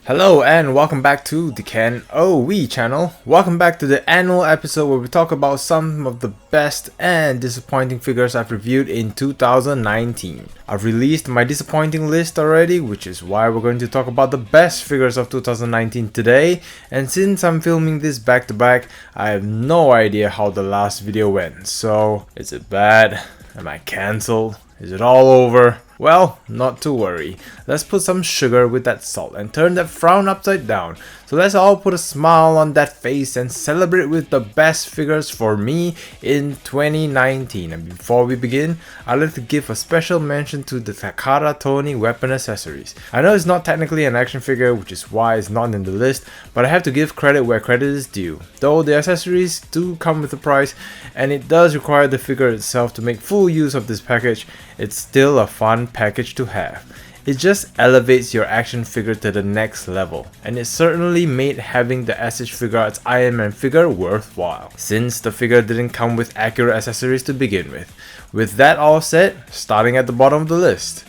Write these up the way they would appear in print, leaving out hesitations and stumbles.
Hello and welcome back to the Ken OE channel. Welcome back to the annual episode where we talk about some of the best and disappointing figures I've reviewed in 2019. I've released my disappointing list already, which is why we're going to talk about the best figures of 2019 today. And since I'm filming this back to back, I have no idea how the last video went. So, is it bad? Am I cancelled? Is it all over? Well, not to worry. Let's put some sugar with that salt and turn that frown upside down. So let's all put a smile on that face and celebrate with the best figures for me in 2019. And before we begin, I'd like to give a special mention to the Takara Tomy weapon accessories. I know it's not technically an action figure, which is why it's not in the list, but I have to give credit where credit is due. Though the accessories do come with a price, and it does require the figure itself to make full use of this package, it's still a fun package to have. It just elevates your action figure to the next level, and it certainly made having the SH Figuarts Iron Man figure worthwhile, since the figure didn't come with accurate accessories to begin with. With that all said, starting at the bottom of the list.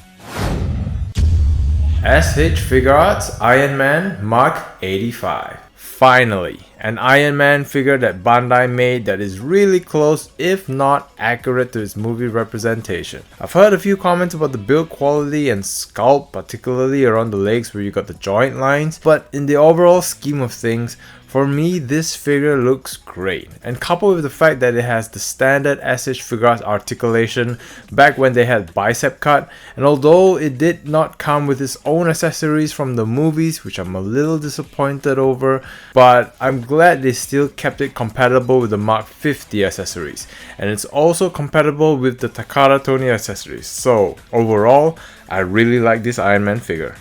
SH Figuarts Iron Man Mark 85. Finally, an Iron Man figure that Bandai made that is really close, if not accurate, to its movie representation. I've heard a few comments about the build quality and sculpt, particularly around the legs where you got the joint lines, but in the overall scheme of things, for me, this figure looks great, and coupled with the fact that it has the standard SH Figuarts articulation back when they had bicep cut, and although it did not come with its own accessories from the movies, which I'm a little disappointed over, but I'm glad they still kept it compatible with the Mark 50 accessories, and it's also compatible with the Takara Tomy accessories. So overall, I really like this Iron Man figure.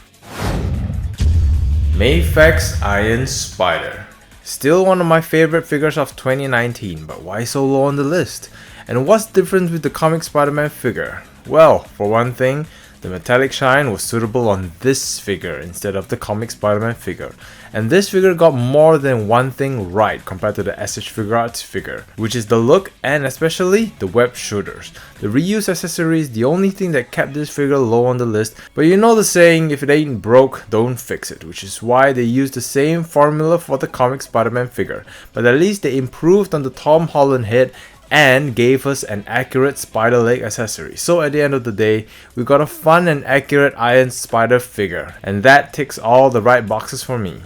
Mafex Iron Spider. Still one of my favorite figures of 2019, but why so low on the list? And what's the difference with the comic Spider-Man figure? Well, for one thing, the metallic shine was suitable on this figure instead of the comic Spider-Man figure. And this figure got more than one thing right compared to the SH Figuarts figure, which is the look and especially the web shooters. The reused accessory is the only thing that kept this figure low on the list, but you know the saying, if it ain't broke, don't fix it, which is why they used the same formula for the comic Spider-Man figure, but at least they improved on the Tom Holland head and gave us an accurate spider leg accessory. So at the end of the day, we got a fun and accurate Iron Spider figure, and that ticks all the right boxes for me.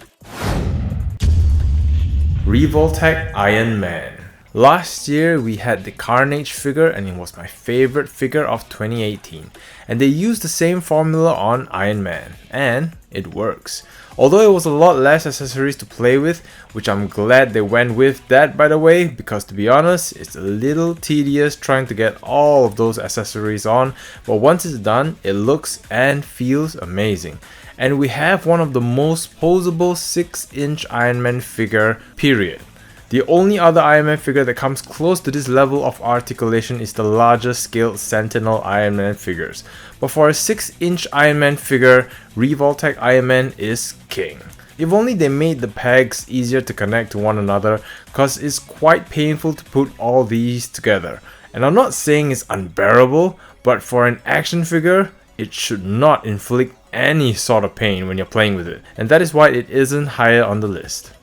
Revoltech Iron Man. Last year we had the Carnage figure, and it was my favorite figure of 2018, and they used the same formula on Iron Man, and it works. Although it was a lot less accessories to play with, which I'm glad they went with that, by the way, because to be honest, it's a little tedious trying to get all of those accessories on, but once it's done, it looks and feels amazing. And we have one of the most posable 6-inch Iron Man figure, period. The only other Iron Man figure that comes close to this level of articulation is the larger scaled Sentinel Iron Man figures. But for a 6-inch Iron Man figure, Revoltech Iron Man is king. If only they made the pegs easier to connect to one another, cause it's quite painful to put all these together. And I'm not saying it's unbearable, but for an action figure, it should not inflict any sort of pain when you're playing with it. And that is why it isn't higher on the list.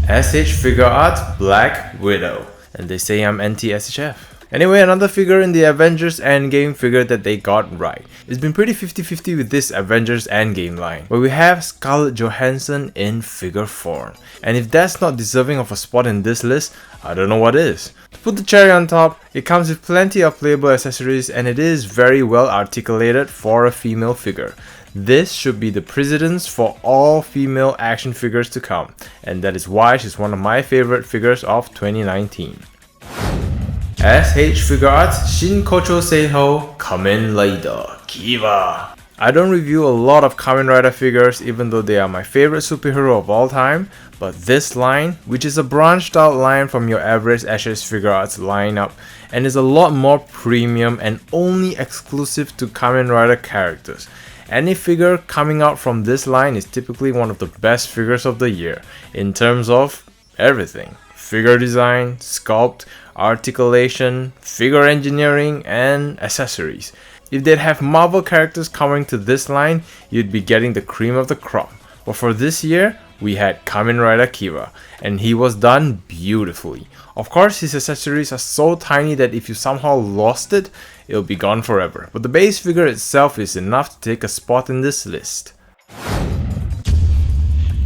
SH Figuarts Black Widow. And they say I'm anti-SHF. Anyway, another figure in the Avengers Endgame figure that they got right. It's been pretty 50-50 with this Avengers Endgame line, where we have Scarlett Johansson in figure form. And if that's not deserving of a spot in this list, I don't know what is. To put the cherry on top, it comes with plenty of playable accessories, and it is very well articulated for a female figure. This should be the precedence for all female action figures to come, and that is why she's one of my favorite figures of 2019. SH Figuarts Shinkocho Seiho Kamen Rider Kiva. I don't review a lot of Kamen Rider figures even though they are my favorite superhero of all time, but this line, which is a branched out line from your average SH Figuarts lineup and is a lot more premium and only exclusive to Kamen Rider characters. Any figure coming out from this line is typically one of the best figures of the year in terms of everything. figure design, sculpt, articulation, figure engineering, and accessories. If they'd have Marvel characters coming to this line, you'd be getting the cream of the crop. But for this year, we had Kamen Rider Kira, and he was done beautifully. Of course, his accessories are so tiny that if you somehow lost it, it'll be gone forever. But the base figure itself is enough to take a spot in this list.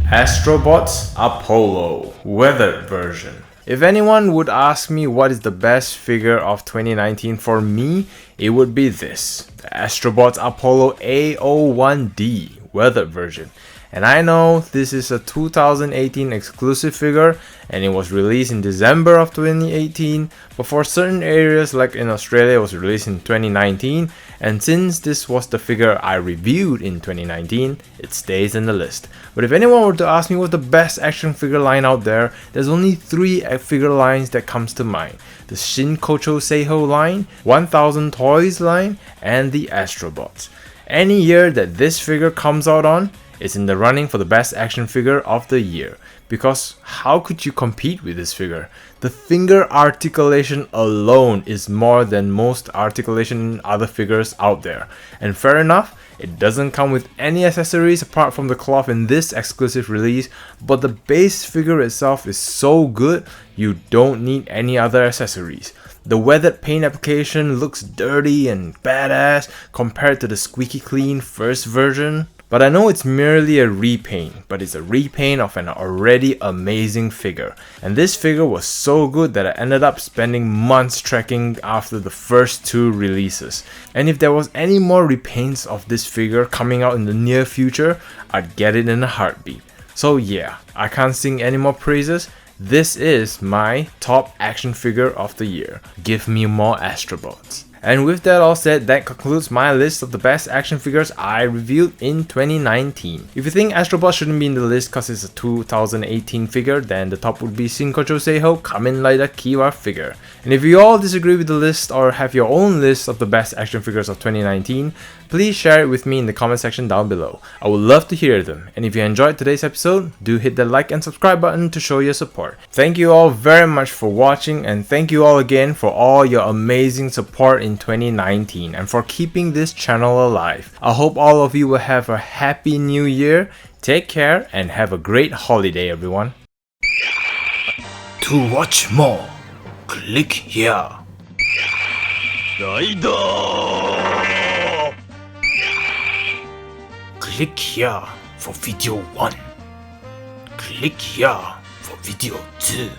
Astrobots Apollo Weathered version. If anyone would ask me what is the best figure of 2019 for me, it would be this, the Astrobots Apollo A01D Weathered version. And I know this is a 2018 exclusive figure and it was released in December of 2018, but for certain areas like in Australia it was released in 2019, and since this was the figure I reviewed in 2019, it stays in the list. But if anyone were to ask me what's the best action figure line out there, there's only 3 figure lines that comes to mind. The Shin Kocho Seiho line, 1000 Toys line, and the Astrobots. Any year that this figure comes out on, it's in the running for the best action figure of the year. Because how could you compete with this figure? The finger articulation alone is more than most articulation in other figures out there. And fair enough, it doesn't come with any accessories apart from the cloth in this exclusive release, but the base figure itself is so good, you don't need any other accessories. The weathered paint application looks dirty and badass compared to the squeaky clean first version. But I know it's merely a repaint, but it's a repaint of an already amazing figure. And this figure was so good that I ended up spending months tracking after the first 2 releases. And if there was any more repaints of this figure coming out in the near future, I'd get it in a heartbeat. So yeah, I can't sing any more praises. This is my top action figure of the year. Give me more Astrobots. And with that all said, that concludes my list of the best action figures I reviewed in 2019. If you think Astrobots shouldn't be in the list cause it's a 2018 figure, then the top would be Shin Kocho Seiho Kamen Rider Kira figure. And if you all disagree with the list or have your own list of the best action figures of 2019, please share it with me in the comment section down below. I would love to hear them. And if you enjoyed today's episode, do hit the like and subscribe button to show your support. Thank you all very much for watching, and thank you all again for all your amazing support in 2019 and for keeping this channel alive. I hope all of you will have a happy new year. Take care and have a great holiday, everyone. To watch more, click here. Click here for video 1. Click here for video 2.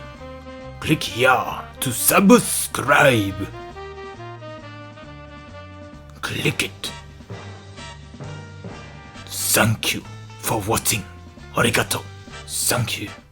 Click here to subscribe. Click it. Thank you for watching. Arigato. Thank you.